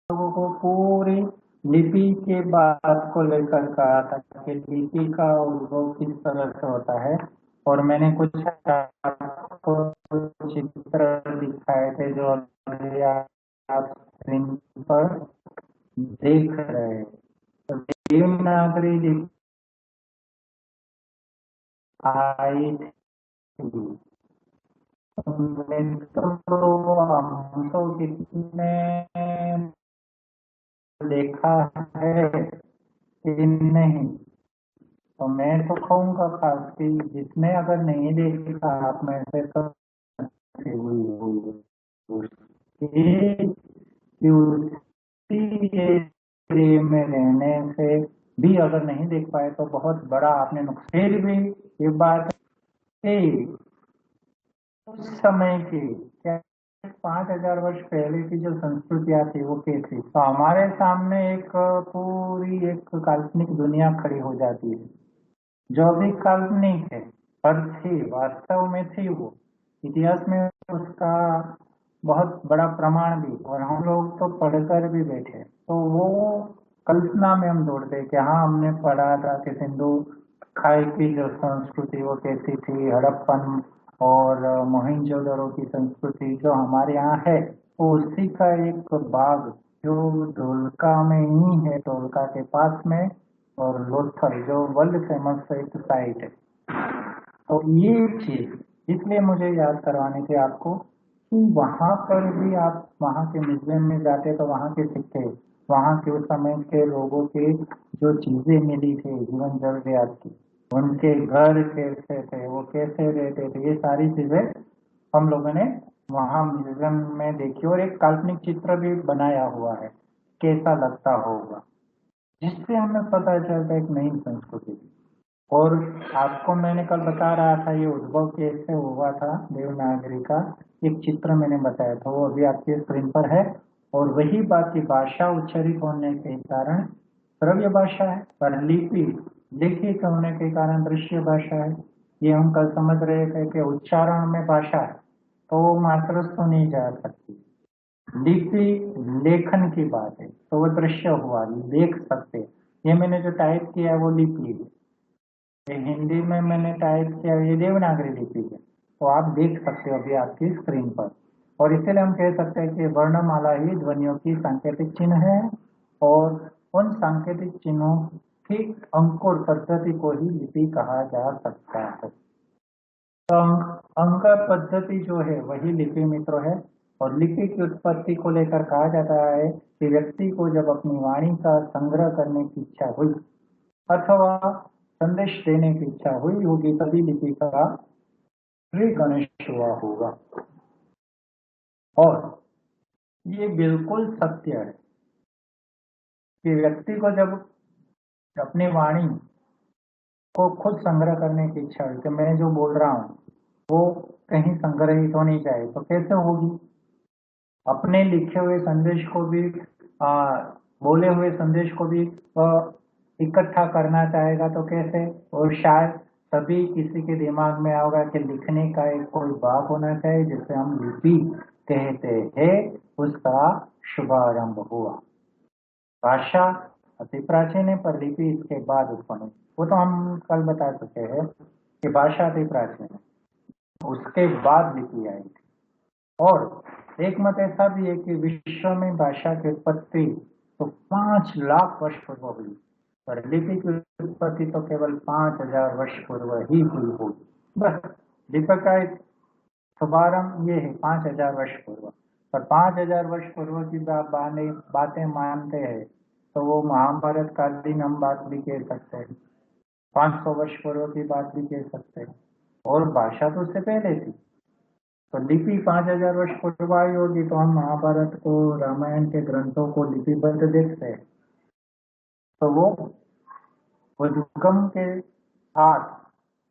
लोगों को पूरी लिपि के बात को लेकर कहा था कि लिपि का उद्भव किस तरह से होता है। और मैंने कुछ आपको चित्र दिखाए थे जो अभी आप स्क्रीन पर देख रहे हैं। तो देवनागरी लिपि आई थी। हम तो कितने देखा है कि नहीं। तो मैं तो कहूँगा खास कि जिसने अगर नहीं देखा आप में से तो कि उसी एरिया में रहने से भी अगर नहीं देख पाए तो बहुत बड़ा आपने नुकसान भी। ये बात है उस समय की क्या 5,000 वर्ष पहले की जो संस्कृतियां थी वो कैसी। तो हमारे सामने एक पूरी एक काल्पनिक दुनिया खड़ी हो जाती है जो भी काल्पनिक है पर थी वास्तव में थी वो। इतिहास में उसका बहुत बड़ा प्रमाण भी और हम लोग तो पढ़कर भी बैठे तो वो कल्पना में हम जोड़ते कि हाँ हमने पढ़ा था कि सिंधु खाई की जो संस्कृति वो कैसी थी। हड़प्पन और मोहनजोदड़ो की संस्कृति जो हमारे यहाँ है वो उसी का एक भाग जो ढोलका में ही है, ढोलका के पास में। और लोथल जो वर्ल्ड फेमस एक साइट है। तो ये चीज इसलिए मुझे याद करवानी थी आपको कि वहां पर भी आप वहां के म्यूजियम में जाते तो वहां के सिक्के, वहां के उस समय के लोगों के जो चीजें मिली थी जीवन जरूरियात की, उनके घर कैसे थे, वो कैसे रहते थे, ये सारी चीजें हम लोगों ने वहां म्यूजियम में देखी और एक काल्पनिक चित्र भी बनाया हुआ है कैसा लगता होगा, जिससे हमें पता चलता है एक नई संस्कृति की। और आपको मैंने कल बता रहा था ये उद्भव कैसे हुआ था देवनागरी का, एक चित्र मैंने बताया था वो अभी आपके स्क्रीन पर है। और वही बात की भाषा उच्चरित होने के कारण श्रव्य भाषा है पर लिपि लिखित होने के कारण दृश्य भाषा है। ये हम कल समझ रहे थे कि उच्चारण में भाषा है तो वो मात्र सुनी जा सकती। लिपि लेखन की बात है तो वो दृश्य हुआ, देख सकते। ये मैंने जो टाइप किया है वो लिपि है। ये हिंदी में मैंने टाइप किया, ये देवनागरी लिपि है तो आप देख सकते हो अभी आपकी स्क्रीन पर। और इसलिए हम कह सकते हैं कि वर्णमाला ही ध्वनियों की सांकेतिक चिन्ह है और उन सांकेतिक चिन्हों की अंकुर पद्धति को ही लिपि कहा जा सकता है। तो अंक पद्धति जो है वही लिपि मित्र है। और लिपि की उत्पत्ति को लेकर कहा जाता है कि व्यक्ति को जब अपनी वाणी का संग्रह करने की इच्छा हुई अथवा संदेश देने की इच्छा हुई होगी तभी लिपि का श्री गणेश हुआ होगा। और ये बिल्कुल सत्य है कि व्यक्ति को जब अपनी वाणी को खुद संग्रह करने की इच्छा हुई कि मैं जो बोल रहा हूँ वो कहीं संग्रहित होनी चाहिए तो कैसे होगी। अपने लिखे हुए संदेश को भी आ, बोले हुए संदेश को भी इकट्ठा करना चाहेगा तो कैसे। और शायद तभी किसी के दिमाग में आएगा कि लिखने का एक कोई भाग होना चाहिए जिसे हम लिपि कहते हैं, उसका शुभारंभ हुआ। भाषा अति प्राचीन है पर लिपि इसके बाद उत्पन्न हुई। वो तो हम कल बता चुके हैं कि भाषा अति प्राचीन है, उसके बाद लिपि आई थी। और एक मत ऐसा भी है कि विश्व में भाषा की उत्पत्ति तो 5 लाख वर्ष पूर्व हुई पर लिपि की उत्पत्ति तो केवल 5,000 वर्ष पूर्व ही हुई होगी। बस लिपि का एक शुभारंभ ये है 5,000 वर्ष पूर्व। पर 5,000 वर्ष पूर्व की बातें मानते हैं तो वो महाभारत कालीन हम बात भी कह सकते हैं, 500 वर्ष पूर्व की बात भी कह सकते हैं। और भाषा तो उससे पहले थी तो लिपि 5,000 वर्ष पूर्व आई होगी तो हम महाभारत को रामायण के ग्रंथों को लिपिबद्ध देखते हैं। तो वो उद्गम के साथ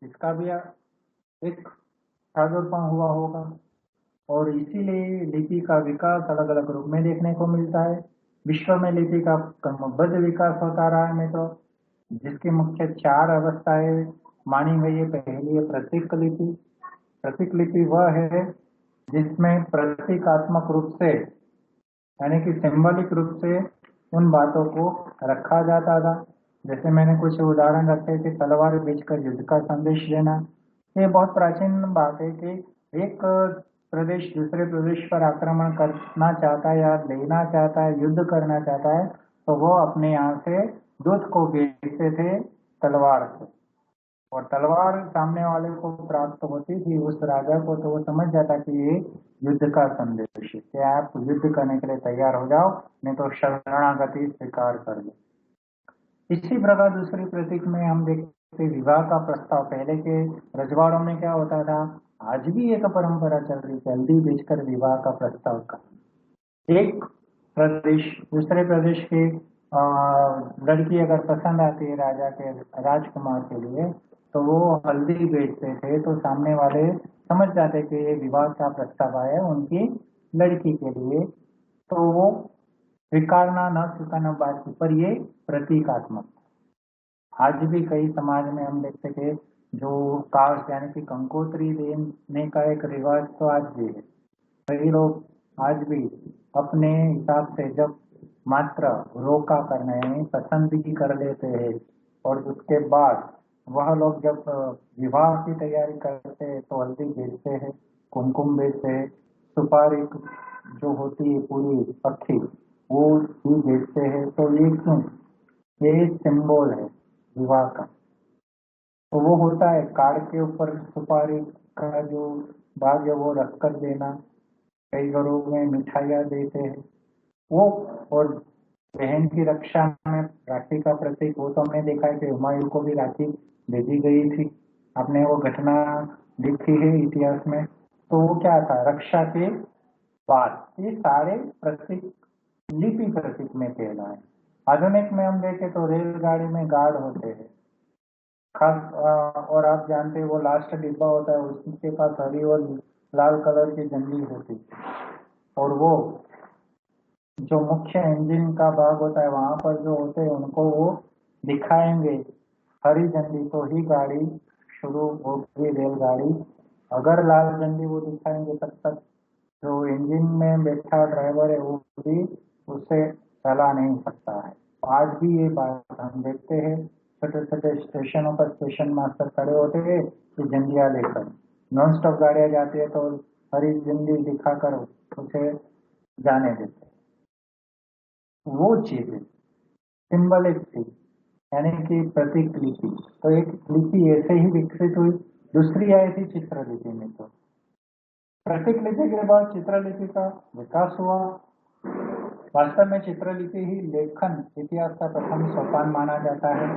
इसका भी एक प्रादुर्भाव हुआ होगा। और इसीलिए लिपि का विकास अलग अलग रूप में देखने को मिलता है। विश्व में लिपि का क्रमबद्ध विकास होता रहा है तो जिसकी मुख्य 4 अवस्थाएं मानी गई है। पहली है प्रतीक लिपि। प्रतीक लिपि वह है जिसमें प्रतीकात्मक रूप से यानी कि सिंबॉलिक रूप से उन बातों को रखा जाता था। जैसे मैंने कुछ उदाहरण रखे कि तलवार बेचकर युद्ध का संदेश देना। ये बहुत प्राचीन बात है कि एक प्रदेश दूसरे प्रदेश पर आक्रमण करना चाहता है या लेना चाहता है, युद्ध करना चाहता है, तो वो अपने यहाँ से दूत को भेजते थे तलवार से, और तलवार सामने वाले को प्राप्त होती थी उस राजा को, तो वो समझ जाता कि ये युद्ध का संदेश है कि आप युद्ध करने के लिए तैयार हो जाओ, नहीं तो शरणागति स्वीकार कर लो। इसी प्रकार दूसरी प्रतीक में हम देखते हैं विवाह का प्रस्ताव। पहले के रजवाड़ों में क्या होता था, आज भी एक परंपरा चल रही है, हल्दी बेचकर विवाह का प्रस्ताव का। एक प्रदेश दूसरे प्रदेश की लड़की अगर पसंद आती है राजा के राजकुमार के लिए, तो वो हल्दी बेचते थे, तो सामने वाले समझ जाते कि ये विवाह का प्रस्ताव आया है उनकी लड़की के लिए, तो वो स्वीकारना न स्वीकारना बात की, पर ये प्रतीकात्मक। आज भी कई समाज में हम देखते कि जो कास्ट यानी कि कंकोत्री देने का एक रिवाज तो आज भी है। कई लोग आज भी अपने हिसाब से जब मात्र रोका करने यानी पसंद भी कर लेते हैं, और उसके बाद वह लोग जब विवाह की तैयारी करते हैं तो हल्दी बेचते हैं, कुमकुम बेचते हैं, सुपारी जो होती है पूरी पक्की वो भी बेचते हैं। तो ये क्यों, ये सिंबल है विवाह का। तो वो होता है कार्ड के ऊपर सुपारी का जो भाग है वो रख कर देना, कई घरों में मिठाइयाँ देते हैं वो, और बहन की रक्षा में राखी का प्रतीक, वो तो हमने देखा है कि हुमायूं को भी राखी भेजी गई थी, आपने वो घटना देखी है इतिहास में। तो वो क्या था, रक्षा के बाद ये सारे प्रतीक लिपि प्रतीक में कहलाए। आधुनिक में हम देखें तो रेलगाड़ी में गार्ड होते हैं खास, और आप जानते हैं वो लास्ट डिब्बा होता है उसके पास हरी और लाल कलर की झंडी होती है, और वो जो मुख्य इंजन का भाग होता है वहां पर जो होते हैं उनको वो दिखाएंगे हरी झंडी तो ही गाड़ी शुरू होगी रेलगाड़ी, अगर लाल झंडी वो दिखाएंगे तब तक जो इंजन में बैठा ड्राइवर है वो भी उसे चला नहीं सकता है। आज भी ये बात हम देखते हैं, छोटे छोटे स्टेशनों पर स्टेशन मास्टर खड़े होते हैं कि झंडियाँ लेकर, नॉन स्टॉप गाड़ियाँ जाती है तो हरी झंडी दिखाकर उसे जाने देते हैं। वो चीजें सिंबलिक थी, यानी कि प्रतीक लिपि। तो एक लिपि ऐसे ही विकसित हुई, दूसरी आई थी चित्रलिपि में। तो प्रतीक लिपि के बाद चित्रलिपि का विकास हुआ। वास्तव में चित्रलिपि ही लेखन इतिहास का प्रथम सोपान माना जाता है।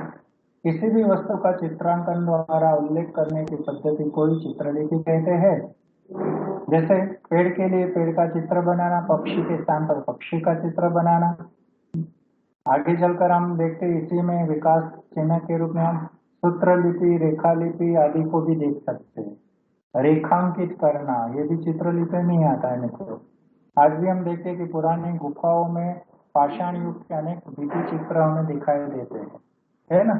किसी भी वस्तु का चित्रांकन द्वारा उल्लेख करने की पद्धति को ही चित्रलिपि कहते हैं। जैसे पेड़ के लिए पेड़ का चित्र बनाना, पक्षी के स्थान पर पक्षी का चित्र बनाना। आगे चलकर हम देखते हैं इसी में विकास चिन्ह के रूप में हम सूत्र लिपि, रेखा लिपि आदि को भी देख सकते हैं। रेखांकित करना ये भी चित्रलिपि में ही आता है मित्रों। आज भी हम देखते हैं कि पुरानी गुफाओं में पाषाण युग के अनेक भित्ति चित्र हमें दिखाई देते हैं, है ना।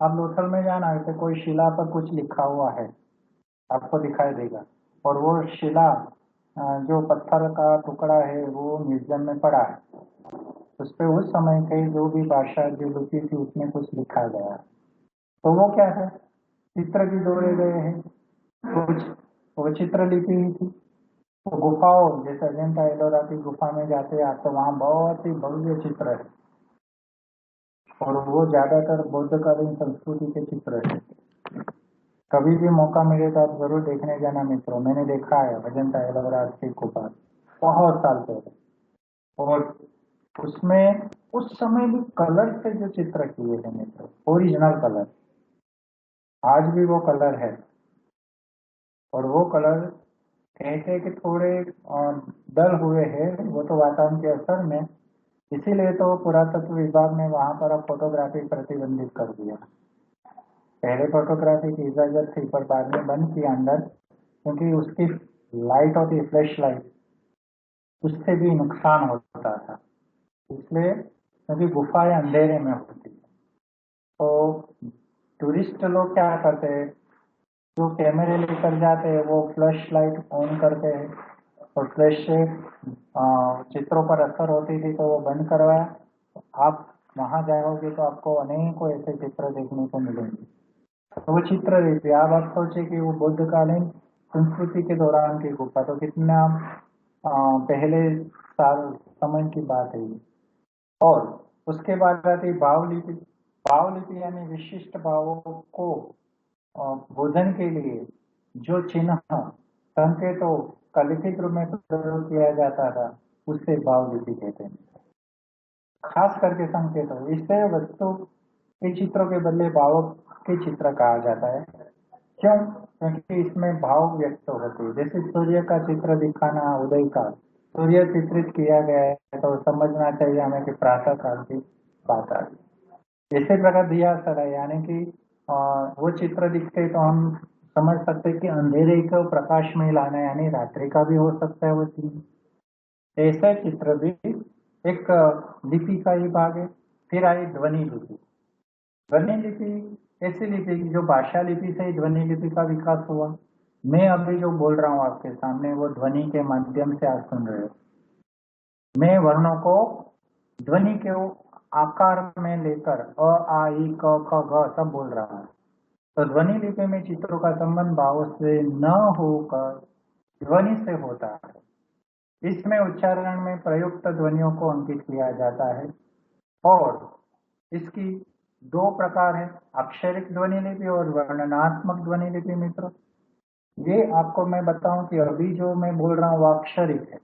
आप लोथल में जाना है तो कोई शिला पर कुछ लिखा हुआ है आपको दिखाई देगा, और वो शिला जो पत्थर का टुकड़ा है वो म्यूजियम में पड़ा है, उस पर उस समय के जो भी भाषा जो लिपि थी उसमें कुछ लिखा गया, तो वो क्या है, चित्र भी जोड़े गए हैं कुछ, वो चित्र लिपि ही थी। तो गुफाओं जैसे अजंता एलोरा की गुफा में जाते हैं आप तो वहाँ बहुत ही भव्य चित्र है, और वो ज्यादातर बौद्धकालीन संस्कृति के चित्र है। कभी भी मौका मिले तो आप जरूर देखने जाना मित्रों, मैंने देखा है अजंता एलोरा की गुफा बहुत साल पहले, और उसमें उस समय भी कलर से जो चित्र किए थे मित्र, ओरिजिनल कलर, आज भी वो कलर है। और वो कलर कहते हैं कि थोड़े डल हुए हैं, वो तो वातावरण के असर में, इसीलिए तो पुरातत्व विभाग ने वहां पर अब फोटोग्राफी प्रतिबंधित कर दिया। पहले फोटोग्राफी की इजाजत थी पर बाद में बंद किया अंदर, क्योंकि उसकी लाइट होती है फ्लैश लाइट, उससे भी नुकसान होता था, इसलिए क्योंकि गुफाएं अंधेरे में होती है। तो टूरिस्ट लोग क्या करते हैं, जो कैमरे लेकर जाते हैं वो फ्लैश लाइट ऑन करते हैं, और फ्लैश से चित्रों पर असर होती थी तो वो बंद करवाया। आप वहां जाओगे तो आपको अनेकों ऐसे चित्र देखने को मिलेंगे। तो वो चित्र लिपि आप सोचे कि वो बुद्धकालीन संस्कृति के दौरान की गुफा, तो कितना पहले साल समय की बात है ये। और उसके बाद आती भाव लिपि। भाव लिपि यानी विशिष्ट भावों को बोधन के लिए जो चिन्ह संकेतों का लिखित रूप में प्रयोग किया जाता था उससे भाव लिपि कहते हैं। खास करके संकेतों, इससे वस्तु के चित्रों के बदले भावों के चित्र कहा जाता है। क्यों? क्योंकि इसमें भाव व्यक्त होते हैं। जैसे सूर्य का चित्र दिखाना, उदय का सूर्य चित्रित किया गया है तो समझना चाहिए हमें कि प्रातः काल की बात आ गई। इसी प्रकार दिया सराय यानी कि वो चित्र दिखते तो हम समझ सकते कि अंधेरे को प्रकाश में लाना यानी रात्रि का भी हो सकता है वो चीज। ऐसा चित्र भी एक लिपि का ही भाग है। फिर आई ध्वनि लिपि। ध्वनि लिपि ऐसी लिपि जो भाषा लिपि से ही ध्वनि लिपि का विकास हुआ। मैं अभी जो बोल रहा हूँ आपके सामने वो ध्वनि के माध्यम से आप सुन रहे हो। मैं वर्णों को ध्वनि के आकार में लेकर अ आ ई क ख ग सब बोल रहा हूँ। तो ध्वनि लिपि में चित्रों का संबंध भाव से न होकर ध्वनि से होता है। इसमें उच्चारण में प्रयुक्त ध्वनियों को अंकित किया जाता है और इसकी दो प्रकार है, अक्षरिक ध्वनि लिपि और वर्णनात्मक ध्वनि लिपि। मित्र, ये आपको मैं बताऊं कि अभी जो मैं बोल रहा हूँ वो अक्षरिक है।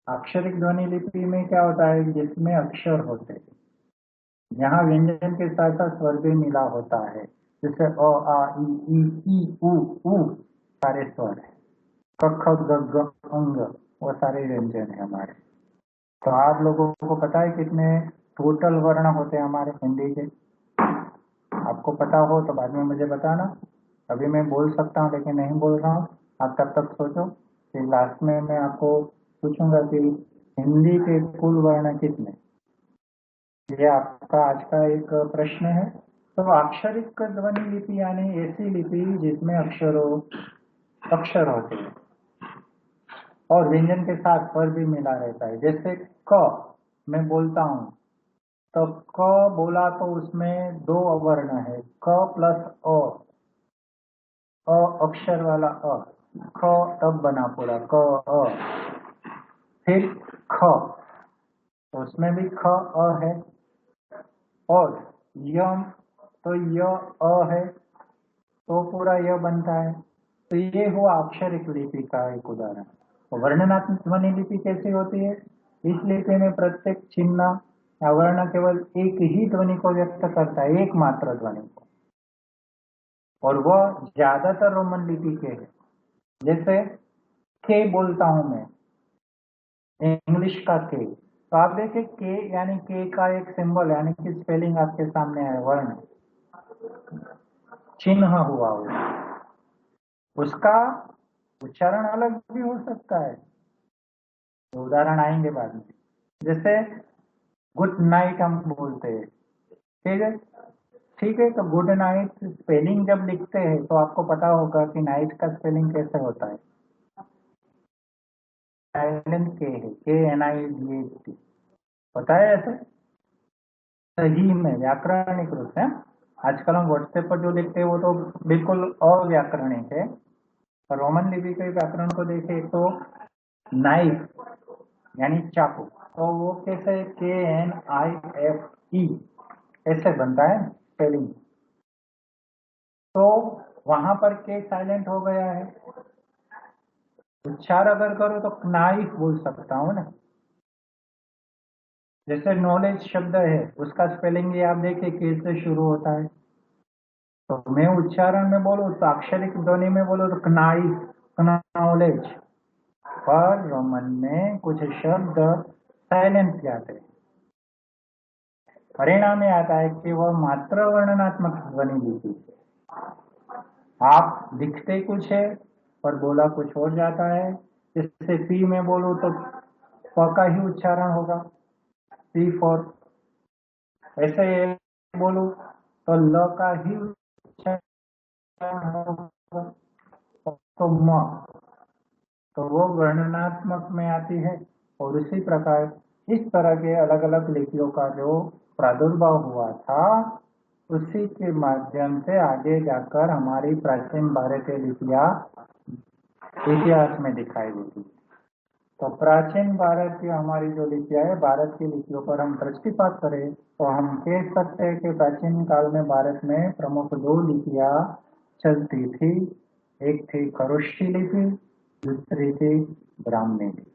अक्षरिक ध्वनि लिपि में क्या होता है, जिसमें अक्षर होते हैं, यहाँ व्यंजन के साथ साथ स्वर भी मिला होता है। जैसे अ आ ई उ सारे स्वर है। क ख ग घ अंग वो सारे व्यंजन है हमारे। तो आप लोगों को पता है कितने टोटल वर्ण होते हैं हमारे हिंदी के? आपको पता हो तो बाद में मुझे बताना। अभी मैं बोल सकता हूँ लेकिन नहीं बोल रहा हूँ। आप तब तक सोचो, फिर लास्ट में मैं आपको पूछूंगा कि हिंदी के कुल वर्ण कितने। ये आपका आज का एक प्रश्न है। तो अक्षरिक ध्वनि लिपि यानी ऐसी लिपि जिसमें अक्षर होते हैं और व्यंजन के साथ स्वर भी मिला रहता है। जैसे क मैं बोलता हूँ तो क बोला तो उसमें दो अवर्ण है, क प्लस अ अक्षर वाला ख तब बना पूरा क अ। फिर ख तो उसमें भी ख है और यम तो य है तो पूरा यह बनता है। तो ये हुआ अक्षरिक लिपि का एक उदाहरण। तो वर्णनात्मक ध्वनि लिपि कैसी होती है? इस लिपि में प्रत्येक चिन्ह या वर्ण केवल एक ही ध्वनि को व्यक्त करता है, एकमात्र ध्वनि को, और वह ज्यादातर रोमन लिपि के है। जैसे के बोलता हूं मैं, इंग्लिश का के, तो आप देखिए के यानी के का एक सिंबल यानी कि स्पेलिंग आपके सामने है, वर्ण चिन्ह हुआ वो, उसका उच्चारण अलग भी हो सकता है। तो उदाहरण आएंगे बाद में। जैसे गुड नाइट हम बोलते हैं, ठीक है। ठीक है, तो गुड नाइट स्पेलिंग जब लिखते हैं तो आपको पता होगा कि नाइट का स्पेलिंग कैसे होता है। साइलेंट के है, KNIGHT होता है ऐसे सही में व्याकरणिक रूप से। आजकल हम व्हाट्सएप पर जो लिखते हैं वो तो बिल्कुल अव्याकरणिक है। रोमन लिपि के व्याकरण को देखें तो नाइफ यानी चाकू, तो वो कैसे KNIFE ऐसे बनता है स्पेलिंग। तो वहां पर के साइलेंट हो गया है। उच्चार अगर करो तो नाइफ बोल सकता हूं ना। जैसे नॉलेज शब्द है उसका स्पेलिंग ये आप देखिए के से शुरू होता है। तो मैं उच्चारण में बोलूं तो अक्षरिक ध्वनि में बोलूं तो नाइफ नॉलेज, पर रोमन में कुछ शब्द साइलेंट जाते हैं। परिणाम ये आता है कि वह मात्र वर्णनात्मक ध्वनि लिपि, आप दिखते कुछ है पर बोला कुछ और जाता है। जैसे पी में बोलूं तो प का ही उच्चारण होगा, पी फॉर। ऐसे बोलूं तो ल का ही उच्चारण होगा, तो म। तो वो वर्णनात्मक में आती है। और उसी प्रकार इस तरह के अलग अलग लिपियों का जो प्रादुर्भाव हुआ था, उसी के माध्यम से आगे जाकर हमारी प्राचीन भारतीय लिपियां इतिहास में दिखाई देती। तो प्राचीन भारत की हमारी जो लिपियां है, भारत की लिपियों पर हम दृष्टिपात करें तो हम कह सकते हैं कि प्राचीन काल में भारत में प्रमुख दो लिपियां चलती थी। एक थी खरोष्ठी लिपि, दूसरी थी ब्राह्मी लिपि।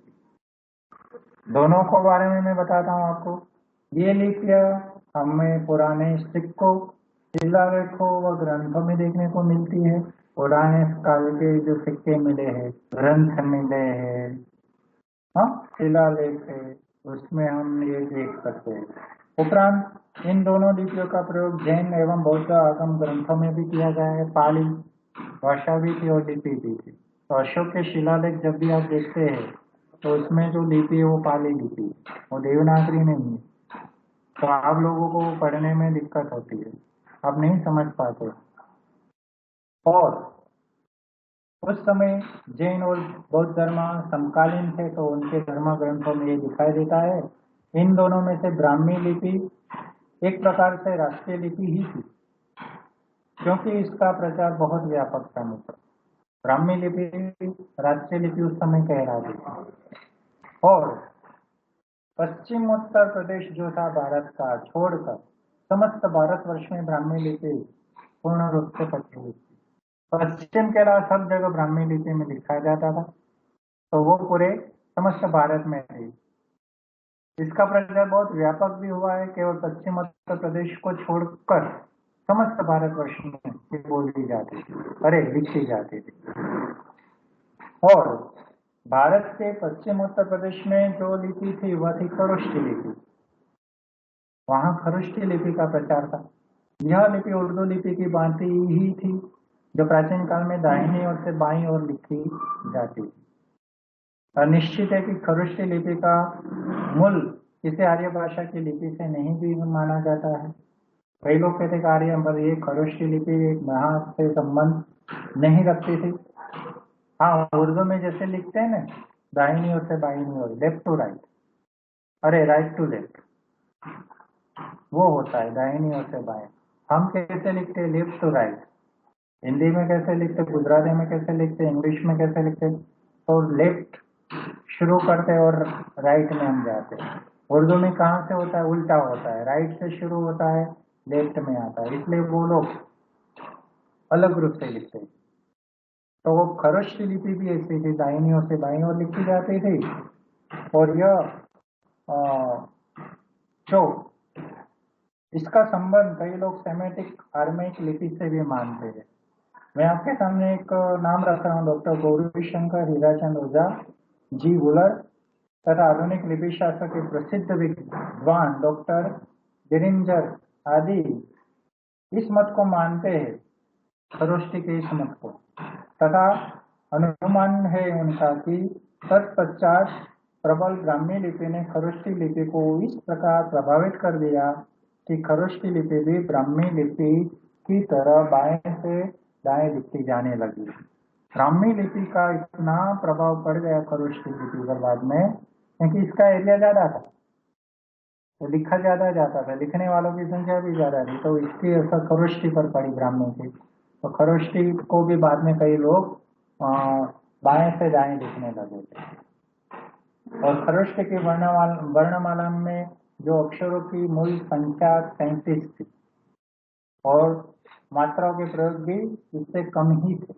दोनों को बारे में मैं बताता हूँ आपको। ये लिपियां हमें पुराने सिक्कों, शिलालेखों व ग्रंथों में देखने को मिलती है। पुराने काल के जो सिक्के मिले हैं, ग्रंथ मिले हैं, हाँ, शिलालेख है, उसमें हम ये देख सकते हैं। उपरांत इन दोनों लिपियों का प्रयोग जैन एवं बौद्ध आगम ग्रंथों में भी किया गया है। पाली भाषा भी थी और लिपि भी थी। तो अशोक के शिलालेख जब भी आप देखते हैं तो उसमें जो लिपि है वो पाली लिपि, वो देवनागरी नहीं है। तो आप लोगों को पढ़ने में दिक्कत होती है, आप नहीं समझ पाते। और उस समय जैन और बौद्ध धर्म समकालीन थे, तो उनके धर्म ग्रंथों में ये दिखाई देता है। इन दोनों में से ब्राह्मी लिपि एक प्रकार से राष्ट्रीय लिपि ही थी, क्योंकि इसका प्रचार बहुत व्यापक था मित्र। ब्राह्मी लिपि राष्ट्रीय लिपि उस समय कहलाती थी। और पश्चिम उत्तर प्रदेश जो था भारत का छोड़कर समस्त भारतवर्ष में ब्राह्मी लिपि पूर्ण रूप से प्रचलित थी। पश्चिम के अलावा सब जगह ब्राह्मी लिपि में लिखा जाता था, तो वो पूरे समस्त भारत में थी। इसका प्रचार बहुत व्यापक भी हुआ है, केवल पश्चिम उत्तर प्रदेश को छोड़कर समस्त भारतवर्ष में ये बोली जाती थी, अरे लिखी जाती थी। और भारत के पश्चिम उत्तर प्रदेश में जो लिपि थी वह थी खरोष्ठी लिपि। वहां खरोष्ठी लिपि का प्रचार था। यह लिपि उर्दू लिपि की भांति ही थी, जो प्राचीन काल में दाहिनी ओर से बाईं ओर लिखी जाती थी। निश्चित है कि खरोष्ठी लिपि का मूल किसी आर्य भाषा की लिपि से नहीं भी माना जाता है। कई लोग कहते आर्य, पर ये खरोष्ठी लिपि एक महा से संबंध नहीं रखती थी। हाँ, उर्दू में जैसे लिखते हैं ना, दाहिनी ओर से बाईं ओर, लेफ्ट टू राइट, अरे राइट टू लेफ्ट, वो होता है दाहिनी ओर से बाएं। हम कैसे लिखते हैं? Left to right. हिंदी में कैसे लिखते, गुजराती में कैसे लिखते, इंग्लिश में कैसे लिखते? तो लेफ्ट शुरू करते और राइट में हम जाते हैं। उर्दू में कहाँ से होता है? उल्टा होता है, राइट से शुरू होता है, लेफ्ट में आता है, इसलिए वो लोग अलग रूप से लिखते हैं। तो वो खरोष्ठी लिपि भी ऐसी थी, दाहिनी ओर से बाईं ओर लिखी जाती थी। और यह जो इसका संबंध कई लोग सेमेटिक आर्मेक लिपि से भी मानते हैं। मैं आपके सामने एक नाम रख रहा हूँ, डॉक्टर गौरीशंकर हीराचंद ओझा जी वुलर तथा आधुनिक लिपि शास्त्र के प्रसिद्ध विद्वान डॉक्टर गिरिंजर आदि इस मत को मानते हैं, खरोष्ठी के इस मत को, तथा अनुमान है उनका कि तत्पश्चात प्रबल ब्राह्मी लिपि ने खरोष्ठी लिपि को इस प्रकार प्रभावित कर दिया कि खरोष्ठी लिपि भी ब्राह्मी लिपि की तरह बाएं से दाएं लिखी जाने लगी। ब्राह्मी लिपि का इतना प्रभाव पड़ गया खरोष्ठी लिपि पर बाद में, क्योंकि इसका एरिया ज्यादा था, तो लिखा ज्यादा जाता था, लिखने वालों की संख्या भी ज्यादा थी, तो इसकी असर खरोष्ठी पर पड़ी ब्राह्मी की। तो खरोष्ठी को भी बाद में कई लोग बाएं से दाएं लिखने लगे थे। और खरोष्ठी की वर्णमाला में जो अक्षरों की मूल संख्या 37 थी और मात्राओं के प्रयोग भी इससे कम ही थे,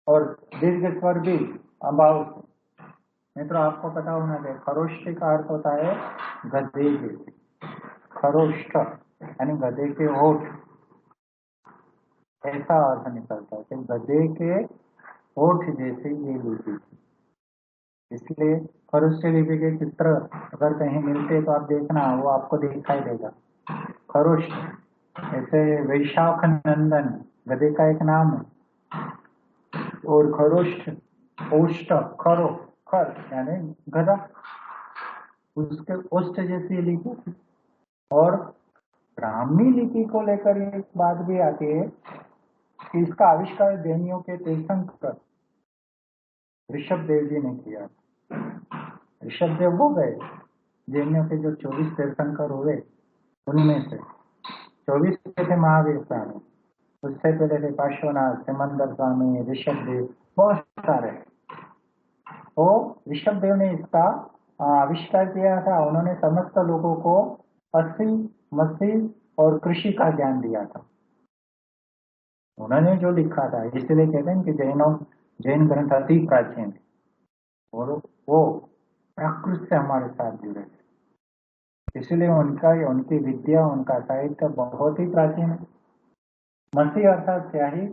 और दीर्घ स्वर भी अभाव थे। मित्रों, आपको पता होना चाहिए खरोष्ठी का अर्थ होता है गधे जैसे, खरोष्ठ यानी गधे के होठ, ऐसा अर्थ निकलता है कि गधे के होठ जैसे ये लिपि थी। इसलिए खरोष्ठी लिपि के चित्र अगर कहीं मिलते तो आप देखना, वो आपको दिखाई देगा। खरोष्ठ ऐसे वैशाख नंदन गधे का एक नाम है, और खरोष्ठ ओष्ठ, खरो खर यानी गधा, उसके ओष्ठ जैसी लिपि थी। और ब्राह्मी लिपि को लेकर एक बात भी आती है कि इसका आविष्कार जैनियों के तीर्थंकर ऋषभदेव जी ने किया। ऋषभदेव वो गए जिनमें से जो 24 तीर्थंकर हुए उनमें से 24 थे महावीर स्वामी, उससे पहले थे पार्श्वनाथ, सिमंदर स्वामी, ऋषभदेव, बहुत सारे। तो ऋषभदेव ने इसका आविष्कार किया था। उन्होंने समस्त लोगों को अस्सी मसीह और कृषि का ज्ञान दिया था। उन्होंने जो लिखा था, इसलिए कहते हैं कि जैन ग्रंथ अति प्राचीन है और वो प्राकृत से हमारे साथ जुड़े थे, इसलिए उनकी विद्या, उनका साहित्य बहुत ही प्राचीन है। मसीह अर्थात स्याही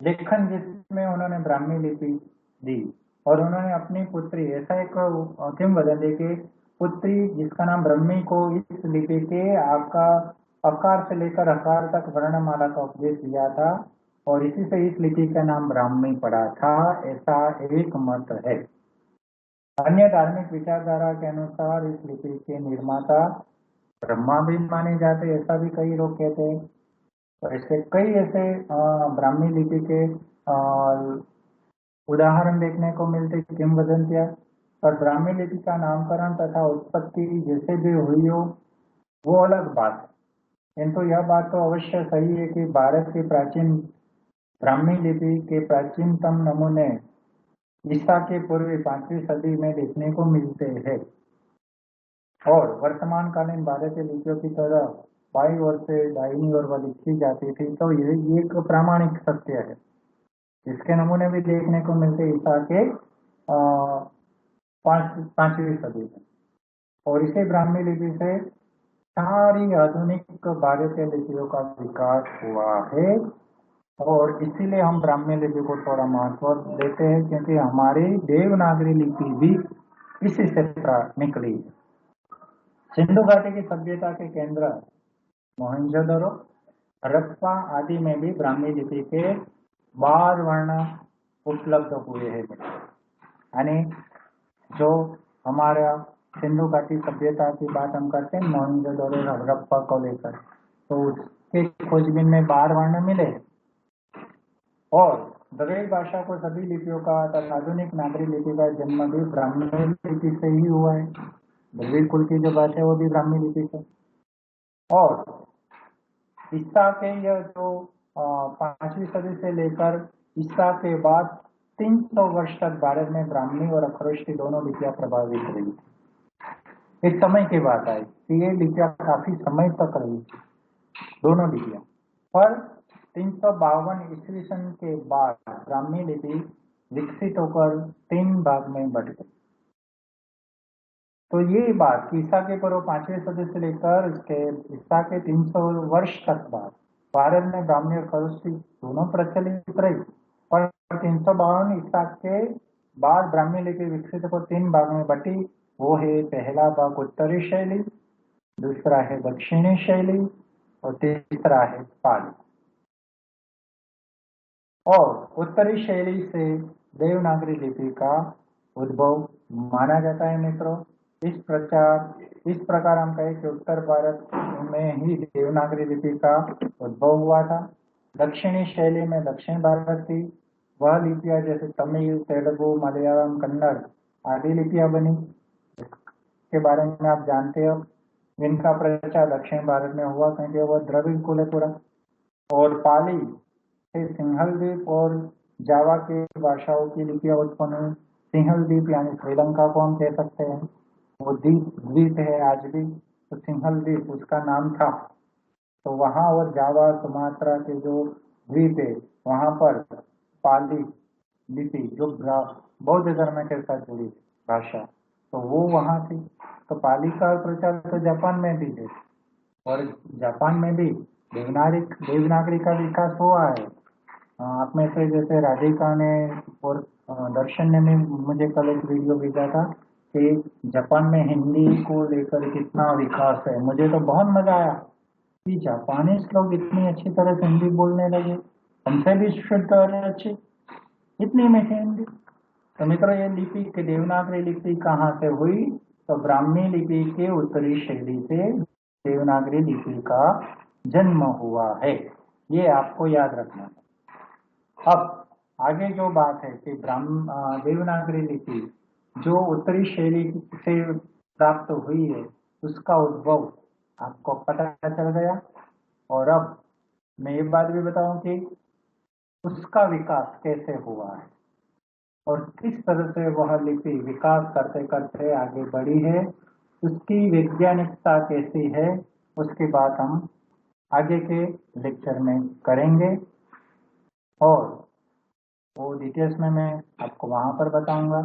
लेखन, जिसमें उन्होंने ब्राह्मी लिपि दी और उन्होंने अपनी पुत्री, ऐसा एक किंवदंती कि पुत्री जिसका नाम ब्रह्मी को इस लिपि के आकार से लेकर आकार तक वर्णमाला का उपदेश दिया था और इसी से इस लिपि का नाम ब्राह्मी पड़ा था, ऐसा एक मत है। अन्य धार्मिक विचारधारा के अनुसार इस लिपि के निर्माता ब्रह्मा भी माने जाते, ऐसा भी कई लोग कहते हैं। और इसके कई ऐसे ब्राह्मी लिपि के उदाहरण देखने को मिलते, किंवदंतियां। पर ब्राह्मी लिपि का नामकरण तथा उत्पत्ति जैसे भी हुई हो वो अलग बात है, किंतु यह बात तो अवश्य सही है कि भारत की प्राचीन ब्राह्मी लिपि के प्राचीनतम नमूने ईसा के पूर्व 5वीं सदी में देखने को मिलते हैं और वर्तमान कालीन भारतीय लिपियों की तरह बाईं ओर से दाहिनी ओर लिखी जाती थी। तो ये एक प्रामाणिक सत्य है। इसके नमूने भी देखने को मिलते ईसा के 5वीं सदी में। और इसी ब्राह्मी लिपि से सारी आधुनिक भारतीय लिपियों का विकास हुआ है और इसीलिए हम ब्राह्मी लिपि को थोड़ा महत्व देते हैं, क्योंकि हमारी देवनागरी लिपि भी इसी से निकली। सिंधु घाटी की सभ्यता के केंद्र मोहनजोदड़ो, हड़प्पा आदि में भी ब्राह्मी लिपि के 12 वर्ण उपलब्ध हुए हैं। यानी जो हमारा सिंधु घाटी सभ्यता की बात हम करते हैं मोहनजोदड़ो और हड़प्पा को लेकर, तो उसके खोजबीन में 12 वर्ण मिले और द्रविड़ भाषा को सभी लिपियों का तथा आधुनिक नागरी लिपि का जन्म भी ब्राह्मी लिपि से ही हुआ है। द्रविड़ कुल की जो भाषा है वो भी ब्राह्मी लिपि से। और ईसा के यह जो 5वीं सदी से लेकर ईसा के बाद 300 वर्ष तक भारत में ब्राह्मी और अखरोष्टी दोनों लिपियां प्रभावित रही। एक समय की बात आई कि ये लिपियां काफी समय तक रही, दोनों लिपियां। पर 352 ईस्वी सन के बाद ब्राह्मी लिपि विकसित होकर 3 भाग में बट गई। तो ये बात ईसा के पूर्व 5वीं सदी से लेकर ईसा के 300 वर्ष तक बाद भारत में ब्राह्मी और खरोष्टी दोनों प्रचलित रही। पर 352 ईसा के बाद ब्राह्मी लिपि विकसित को 3 भाग में बटी। वो है, पहला भाग उत्तरी शैली, दूसरा है दक्षिणी शैली और तीसरा है पाली। और उत्तरी शैली से देवनागरी लिपि का उद्भव माना जाता है। मित्रों, इस प्रकार हम कहें कि उत्तर भारत में ही देवनागरी लिपि का उद्भव हुआ था। दक्षिणी शैली में दक्षिण भारत की वह लिपियां जैसे तमिल, तेलुगु, मलयालम, कन्नड़ आदि लिपियां बनी, इसके बारे में आप जानते हो। इनका प्रचार दक्षिण भारत में हुआ क्योंकि वह द्रविड़ कुल है पूरा। और पाली से सिंहल द्वीप और जावा की भाषाओं की लिपियां उत्पन्न हुई। सिंहल द्वीप यानी श्रीलंका को हम कह सकते हैं, वो द्वीप है आज भी, तो सिंहल द्वीप उसका नाम था। तो वहां और जावा, सुमात्रा के जो द्वीप है वहां पर पाली लिपि जो बौद्ध धर्म के साथ जुड़ी भाषा, तो वो वहां थी। तो पाली का प्रचार तो जापान में भी है और जापान में भी देवनागरी का विकास हुआ है। आप में से जैसे राधिका ने और दर्शन ने भी मुझे कल एक वीडियो भेजा था कि जापान में हिंदी को लेकर कितना विकास है। मुझे तो बहुत मजा आया कि जापानीज लोग इतनी अच्छी तरह से हिंदी बोलने लगे, हमसे भी शुद्ध और अच्छी, इतनी मीठी हिंदी। तो मित्रों, ये लिपि के देवनागरी लिपि कहाँ से हुई? तो ब्राह्मी लिपि के उत्तरी शैली से देवनागरी लिपि का जन्म हुआ है, ये आपको याद रखना है। अब आगे जो बात है कि देवनागरी लिपि जो उत्तरी शैली से प्राप्त हुई है उसका उद्भव आपको पता चल गया। और अब मैं ये बात भी बताऊं कि उसका विकास कैसे हुआ है और किस तरह से वह लिपि विकास करते करते आगे बढ़ी है, उसकी वैज्ञानिकता कैसी है, उसकी बात हम आगे के लेक्चर में करेंगे और वो डिटेल्स में मैं आपको वहां पर बताऊंगा।